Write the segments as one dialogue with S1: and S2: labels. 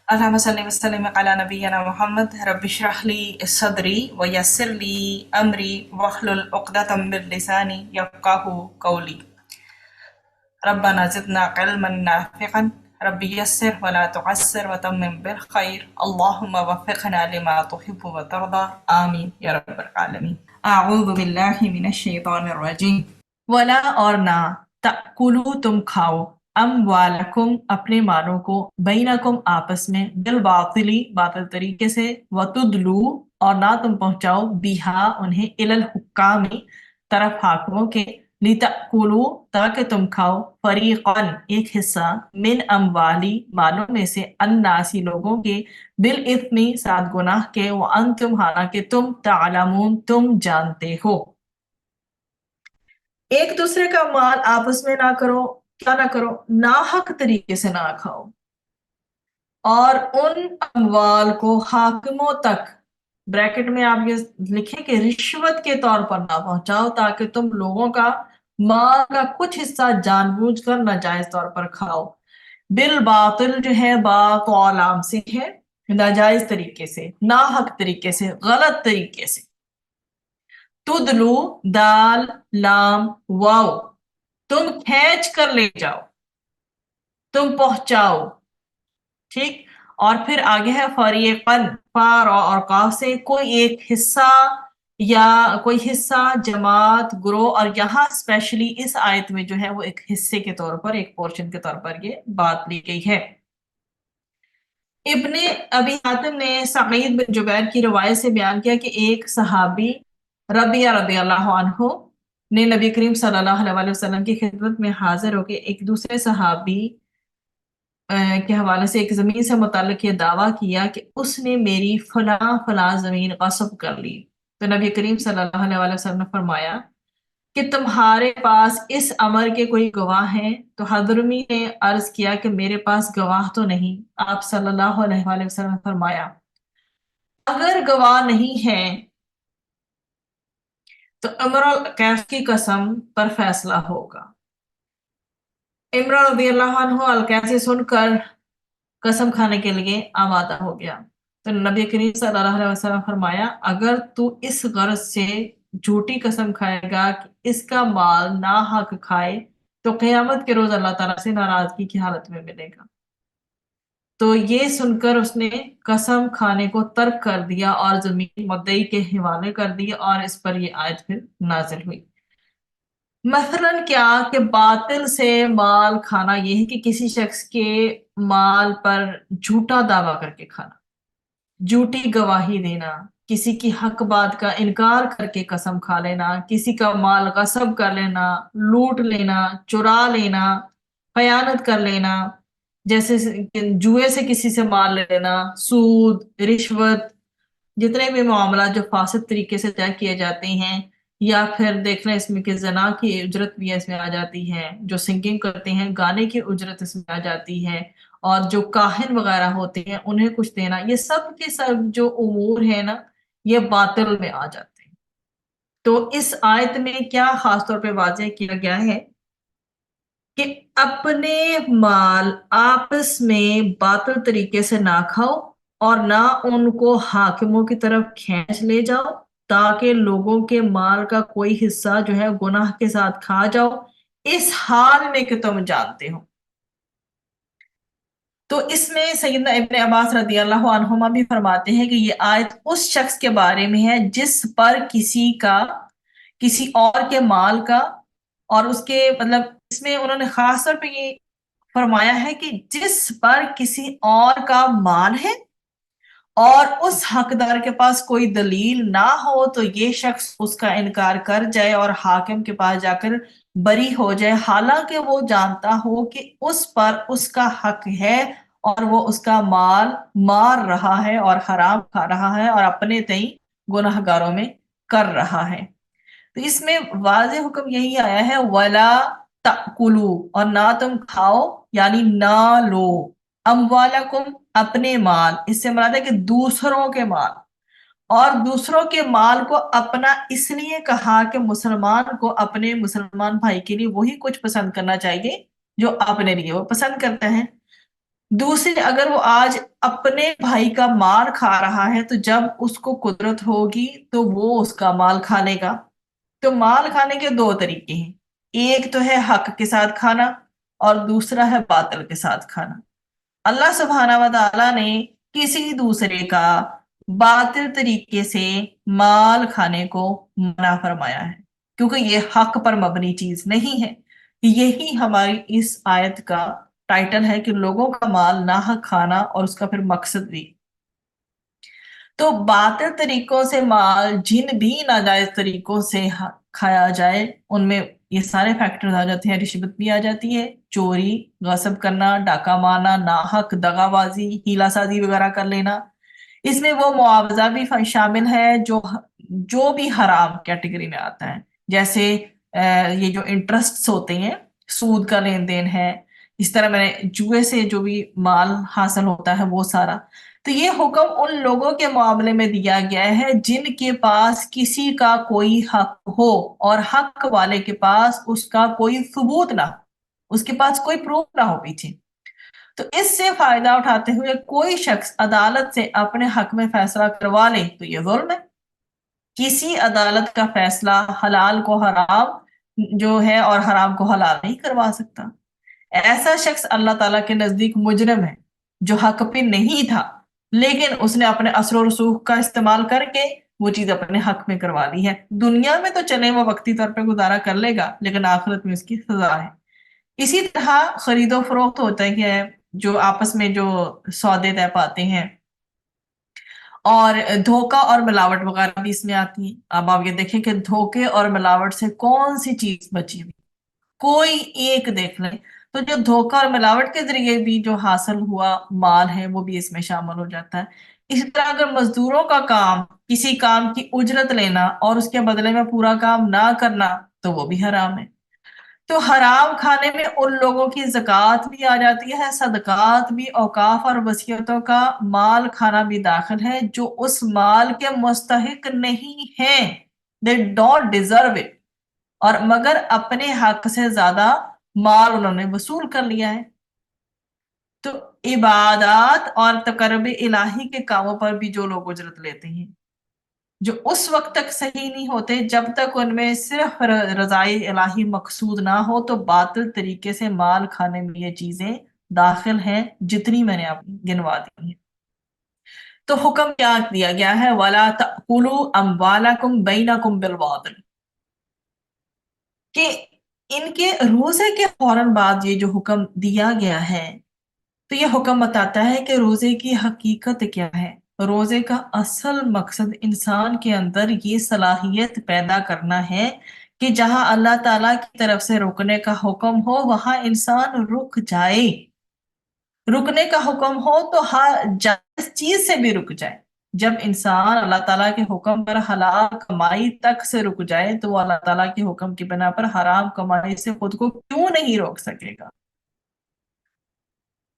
S1: اللهم صل وسلم على نبينا محمد رب اشرح لي صدري ويسر لي أمري واحلل عقدة من لساني يفقهوا قولي. ربنا زدنا علما نافعا رب يسر ولا تعسر وتمم بالخير اللهم وفقنا لما تحب وترضى آمين یا رب العالمین. اعوذ باللہ من الشیطان الرجیم. ولا اور نہ تأکلوا تم کھاؤ اموالکم اپنے مالوں کو بینکم آپس میں بالباطلی باطل طریقے سے وتدلو اور نہ تم پہنچاؤ بیہا انہیں الالحکام طرف حاکموں کے لتأکلوا تاکہ تم کھاؤ فریقاً ایک حصہ من اموالی مالوں میں سے الناسی لوگوں کے بالاثم ساتھ گناہ کے وانتم حالانکہ تم تعلمون تم جانتے ہو. ایک دوسرے کا مال آپس میں نہ کرو. کیا نہ کرو؟ ناحق طریقے سے نہ کھاؤ اور ان اموال کو حاکموں تک بریکٹ میں آپ یہ لکھیں کہ رشوت کے طور پر نہ پہنچاؤ تاکہ تم لوگوں کا مال کا کچھ حصہ جان بوجھ کر ناجائز طور پر کھاؤ. بالباطل جو ہے باطلام سے ہے ناجائز طریقے سے ناحق طریقے سے غلط طریقے سے. تدلو دال لام واو تم کھینچ کر لے جاؤ تم پہنچاؤ. ٹھیک. اور پھر آگے ہے فریقاً فار اور قاف سے کوئی ایک حصہ یا کوئی حصہ جماعت گروہ اور یہاں اسپیشلی اس آیت میں جو ہے وہ ایک حصے کے طور پر ایک پورشن کے طور پر یہ بات لی گئی ہے. ابن ابی حاتم نے سعید بن جبیر کی روایت سے بیان کیا کہ ایک صحابی ربیہ رضی اللہ عنہ نے نبی کریم صلی اللہ علیہ وسلم کی خدمت میں حاضر ہو کے ایک دوسرے صحابی کے حوالے سے ایک زمین سے متعلق یہ دعویٰ کیا کہ اس نے میری فلاں فلاں زمین غصب کر لی. تو نبی کریم صلی اللہ علیہ وسلم نے فرمایا کہ تمہارے پاس اس امر کے کوئی گواہ ہیں؟ تو حضرمی نے عرض کیا کہ میرے پاس گواہ تو نہیں. آپ صلی اللہ علیہ وسلم نے فرمایا اگر گواہ نہیں ہے تو عمر القیس کی قسم پر فیصلہ ہوگا. عمران رضی اللہ عنہ القیسی سن کر قسم کھانے کے لیے آمادہ ہو گیا. تو نبی کریم صلی اللہ علیہ وسلم فرمایا اگر تو اس غرض سے جھوٹی قسم کھائے گا کہ اس کا مال ناحق کھائے تو قیامت کے روز اللہ تعالیٰ سے ناراضگی کی حالت میں ملے گا. تو یہ سن کر اس نے قسم کھانے کو ترک کر دیا اور زمین مدعی کے حوالے کر دی اور اس پر یہ آیت پھر نازل ہوئی. مثلا کیا کہ باطل سے مال کھانا یہ ہے کہ کسی شخص کے مال پر جھوٹا دعویٰ کر کے کھانا جھوٹی گواہی دینا کسی کی حق بات کا انکار کر کے قسم کھا لینا کسی کا مال غصب کر لینا لوٹ لینا چرا لینا خیانت کر لینا جیسے جوئے سے کسی سے مال لے لینا سود رشوت جتنے بھی معاملات جو فاسد طریقے سے طے کیے جاتے ہیں یا پھر دیکھ لیں اس میں کہ زنا کی اجرت بھی اس میں آ جاتی ہے جو سنگنگ کرتے ہیں گانے کی اجرت اس میں آ جاتی ہے اور جو کاہن وغیرہ ہوتے ہیں انہیں کچھ دینا یہ سب کے سب جو امور ہیں نا یہ باطل میں آ جاتے ہیں. تو اس آیت میں کیا خاص طور پہ واضح کیا گیا ہے کہ اپنے مال آپس میں باطل طریقے سے نہ کھاؤ اور نہ ان کو حاکموں کی طرف کھینچ لے جاؤ تاکہ لوگوں کے مال کا کوئی حصہ جو ہے گناہ کے ساتھ کھا جاؤ اس حال میں کہ تم جانتے ہو. تو اس میں سیدنا ابن عباس رضی اللہ عنہما بھی فرماتے ہیں کہ یہ آیت اس شخص کے بارے میں ہے جس پر کسی اور کے مال کا اور اس کے مطلب اس میں انہوں نے خاص طور پہ یہ فرمایا ہے کہ جس پر کسی اور کا مال ہے اور اس حقدار کے پاس کوئی دلیل نہ ہو تو یہ شخص اس کا انکار کر جائے اور حاکم کے پاس جا کر بری ہو جائے حالانکہ وہ جانتا ہو کہ اس پر اس کا حق ہے اور وہ اس کا مال مار رہا ہے اور حرام کھا رہا ہے اور اپنے تئیں گناہ گاروں میں کر رہا ہے. تو اس میں واضح حکم یہی آیا ہے وَلَا تَأْكُلُوا اور نہ تم کھاؤ یعنی نہ لو اموالکم اپنے مال اس سے مراد ہے کہ دوسروں کے مال اور دوسروں کے مال کو اپنا اس لیے کہا کہ مسلمان کو اپنے مسلمان بھائی کے لیے وہی کچھ پسند کرنا چاہیے جو اپنے لیے وہ پسند کرتے ہیں. دوسری اگر وہ آج اپنے بھائی کا مال کھا رہا ہے تو جب اس کو قدرت ہوگی تو وہ اس کا مال کھا لے گا. تو مال کھانے کے دو طریقے ہیں. ایک تو ہے حق کے ساتھ کھانا اور دوسرا ہے باطل کے ساتھ کھانا. اللہ سبحانہ و تعالیٰ نے کسی دوسرے کا باطل طریقے سے مال کھانے کو منع فرمایا ہے کیونکہ یہ حق پر مبنی چیز نہیں ہے. یہی ہماری اس آیت کا ٹائٹل ہے کہ لوگوں کا مال ناحق کھانا اور اس کا پھر مقصد بھی. تو باطل طریقوں سے مال جن بھی ناجائز طریقوں سے کھایا جائے ان میں یہ سارے فیکٹرز آ جاتے ہیں. رشوت بھی آ جاتی ہے، چوری، غصب کرنا، ڈاکہ مارنا، ناحق دغا بازی، ہیلا سازی وغیرہ کر لینا. اس میں وہ معاوضہ بھی شامل ہے جو بھی حرام کیٹیگری میں آتا ہے. جیسے یہ جو انٹرسٹ ہوتے ہیں، سود کا لین دین ہے، اس طرح میں نے جوئے سے جو بھی مال حاصل ہوتا ہے وہ سارا. تو یہ حکم ان لوگوں کے معاملے میں دیا گیا ہے جن کے پاس کسی کا کوئی حق ہو اور حق والے کے پاس اس کا کوئی ثبوت نہ ہو، اس کے پاس کوئی پروف نہ ہو پیچھے. تو اس سے فائدہ اٹھاتے ہوئے کوئی شخص عدالت سے اپنے حق میں فیصلہ کروا لے تو یہ ظلم ہے. کسی عدالت کا فیصلہ حلال کو حرام جو ہے اور حرام کو حلال نہیں کروا سکتا. ایسا شخص اللہ تعالیٰ کے نزدیک مجرم ہے جو حق پہ نہیں تھا لیکن اس نے اپنے اثر و رسوخ کا استعمال کر کے وہ چیز اپنے حق میں کروا لی ہے. دنیا میں تو چلے وہ وقتی طور پہ گزارا کر لے گا لیکن آخرت میں اس کی سزا ہے. اسی طرح خرید و فروخت ہوتا ہے جو آپس میں جو سودے طے پاتے ہیں، اور دھوکہ اور ملاوٹ وغیرہ بھی اس میں آتی ہیں. اب آپ یہ دیکھیں کہ دھوکے اور ملاوٹ سے کون سی چیز بچی ہوئی، کوئی ایک دیکھ لیں. تو جو دھوکہ اور ملاوٹ کے ذریعے بھی جو حاصل ہوا مال ہے وہ بھی اس میں شامل ہو جاتا ہے. اسی طرح اگر مزدوروں کا کام کسی کام کی اجرت لینا اور اس کے بدلے میں پورا کام نہ کرنا تو وہ بھی حرام ہے. تو حرام کھانے میں ان لوگوں کی زکوٰۃ بھی آ جاتی ہے، صدقات بھی، اوقاف اور وصیتوں کا مال کھانا بھی داخل ہے جو اس مال کے مستحق نہیں ہیں. they don't deserve it، اور مگر اپنے حق سے زیادہ مال انہوں نے وصول کر لیا ہے. تو عبادات اور تقرب الہی کے کاموں پر بھی جو لوگ اجرت لیتے ہیں جو اس وقت تک صحیح نہیں ہوتے جب تک ان میں صرف رضائی الہی مقصود نہ ہو، تو باطل طریقے سے مال کھانے میں یہ چیزیں داخل ہیں جتنی میں نے آپ گنوا دی ہیں. تو حکم کیا دیا گیا ہے؟ وَلَا تَأْكُلُوا أَمْوَالَكُمْ بَيْنَكُمْ بِالْبَاطِلِ، کہ ان کے روزے کے فوراً بعد یہ جو حکم دیا گیا ہے تو یہ حکم بتاتا ہے کہ روزے کی حقیقت کیا ہے. روزے کا اصل مقصد انسان کے اندر یہ صلاحیت پیدا کرنا ہے کہ جہاں اللہ تعالیٰ کی طرف سے رکنے کا حکم ہو وہاں انسان رک جائے. رکنے کا حکم ہو تو ہر جائز چیز سے بھی رک جائے. جب انسان اللہ تعالیٰ کے حکم پر حلال کمائی تک سے رک جائے تو وہ اللہ تعالیٰ کے حکم کی بنا پر حرام کمائی سے خود کو کیوں نہیں روک سکے گا.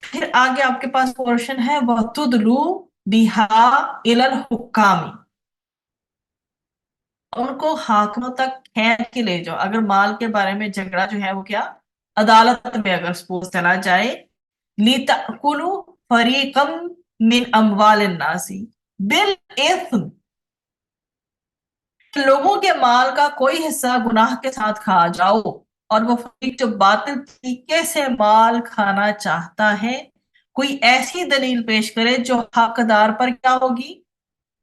S1: پھر آگے آپ کے پاس پورشن ہے وَتُدْلُوا بِهَا إِلَى الْحُكَّامِ، ان کو حاکموں تک کھینچ کے لے جاؤ. اگر مال کے بارے میں جھگڑا جو ہے وہ کیا عدالت میں اگر سپوز چلا جائے، لِتَأْكُلُوا فَرِيقًا مِنْ أَمْوَالِ النَّاسِ بِالْإِثْمِ، لوگوں کے مال کا کوئی حصہ گناہ کے ساتھ کھا جاؤ. اور وہ فریق جو باطل طریقے سے مال کھانا چاہتا ہے کوئی ایسی دلیل پیش کرے جو حقدار پر کیا ہوگی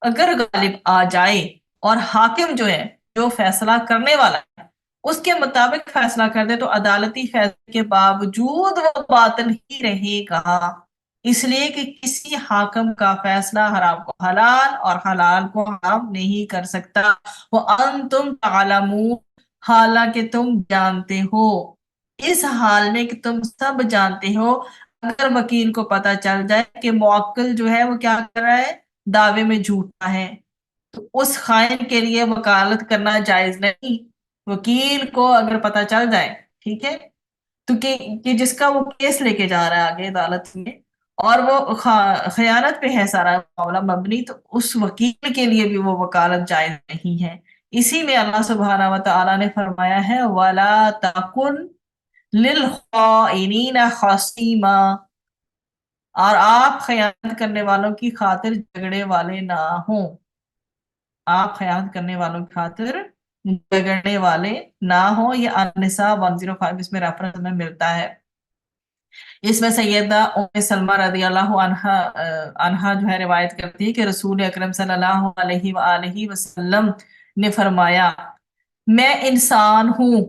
S1: اگر غالب آ جائے، اور حاکم جو ہے جو فیصلہ کرنے والا ہے اس کے مطابق فیصلہ کر دے تو عدالتی فیصلے کے باوجود وہ باطل ہی رہے گا، اس لیے کہ کسی حاکم کا فیصلہ حرام کو حلال اور حلال کو حرام نہیں کر سکتا. وَأَنْتُمْ تَعْلَمُونَ، حالانکہ تم جانتے ہو، اس حال میں کہ تم سب جانتے ہو. اگر وکیل کو پتا چل جائے کہ موکل جو ہے وہ کیا کر رہا ہے دعوے میں جھوٹا ہے تو اس خائن کے لیے وکالت کرنا جائز نہیں. وکیل کو اگر پتا چل جائے، ٹھیک ہے، تو کہ جس کا وہ کیس لے کے جا رہا ہے آگے عدالت میں اور وہ خیانت پہ ہے سارا معاملہ مبنی، تو اس وکیل کے لیے بھی وہ وکالت جائز نہیں ہے. اسی میں اللہ سبحانہ و تعالیٰ نے فرمایا ہے وَلَا تَكُنْ لِلْخَائِنِينَ خَصِيمًا، اور آپ خیانت کرنے والوں کی خاطر جھگڑے والے نہ ہوں، آپ خیانت کرنے والوں کی خاطر جھگڑنے والے نہ ہوں۔ یہ النساء 105 اس میں ریفرنس میں ملتا ہے۔ اس میں سیدہ ام سلمہ رضی اللہ عنہا جو ہے روایت کرتی ہے کہ رسول اکرم صلی اللہ علیہ وآلہ وسلم نے فرمایا، میں انسان ہوں،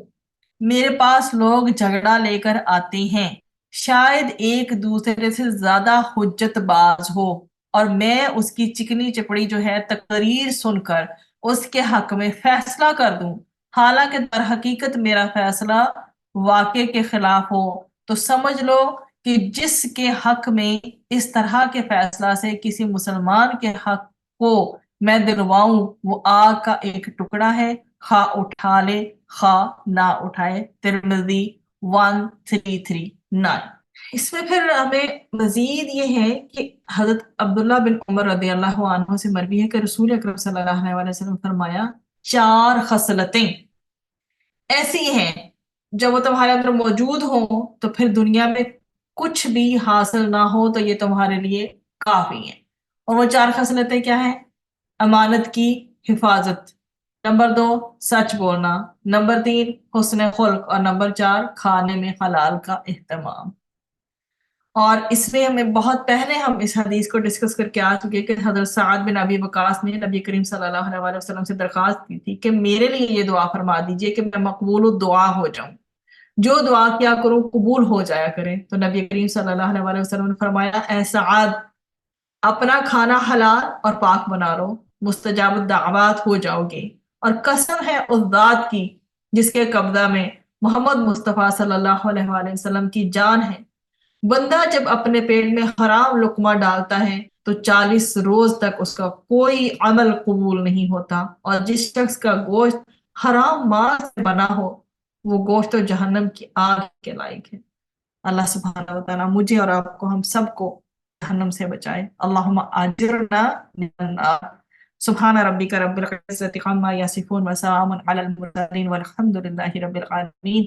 S1: میرے پاس لوگ جھگڑا لے کر آتے ہیں، شاید ایک دوسرے سے زیادہ حجت باز ہو، اور میں اس کی چکنی چپڑی جو ہے تقریر سن کر اس کے حق میں فیصلہ کر دوں، حالانکہ در حقیقت میرا فیصلہ واقع کے خلاف ہو، تو سمجھ لو کہ جس کے حق میں اس طرح کے فیصلہ سے کسی مسلمان کے حق کو میں دلواؤں وہ آگ کا ایک ٹکڑا ہے، خواہ اٹھا لے خواہ نہ اٹھائے۔ ترمذی 1339۔ اس میں پھر ہمیں مزید یہ ہے کہ حضرت عبداللہ بن عمر رضی اللہ عنہ سے مروی ہے کہ رسول اکرم صلی اللہ علیہ وسلم فرمایا، 4 خصلتیں ایسی ہیں جب وہ تمہارے اندر موجود ہوں تو پھر دنیا میں کچھ بھی حاصل نہ ہو تو یہ تمہارے لیے کافی ہیں۔ اور وہ 4 خصلتیں کیا ہیں؟ امانت کی حفاظت، نمبر 2 سچ بولنا، نمبر 3 حسن خلق، اور نمبر 4 کھانے میں حلال کا اہتمام۔ اور اس میں ہمیں بہت پہلے ہم اس حدیث کو ڈسکس کر کے آ چکے کہ حضرت سعد بن ابی وقاص نے نبی کریم صلی اللہ علیہ وسلم سے درخواست کی تھی کہ میرے لیے یہ دعا فرما دیجئے کہ میں مقبول الدعا ہو جاؤں، جو دعا کیا کروں قبول ہو جایا کرے۔ تو نبی کریم صلی اللہ علیہ وسلم نے فرمایا، اے سعد، اپنا کھانا حلال اور پاک بنا لو، مستجاب الدعوات ہو جاؤ گے، اور قسم ہے اس ذات کی جس کے قبضہ میں محمد مصطفیٰ صلی اللہ علیہ وآلہ وسلم کی جان ہے، بندہ جب اپنے پیٹ میں حرام لقمہ ڈالتا ہے تو 40 روز تک اس کا کوئی عمل قبول نہیں ہوتا، اور جس شخص کا گوشت حرام مال سے بنا ہو وہ گوشت تو جہنم کی آگ کے لائق ہے۔ اللہ سبحانہ وتعالیٰ مجھے اور آپ کو، ہم سب کو جہنم سے بچائے۔ اللہم اجرنا من النار۔ سبحان ربک رب العزت عما یصفون وسلام علی المرسلین والحمد للہ رب العالمین۔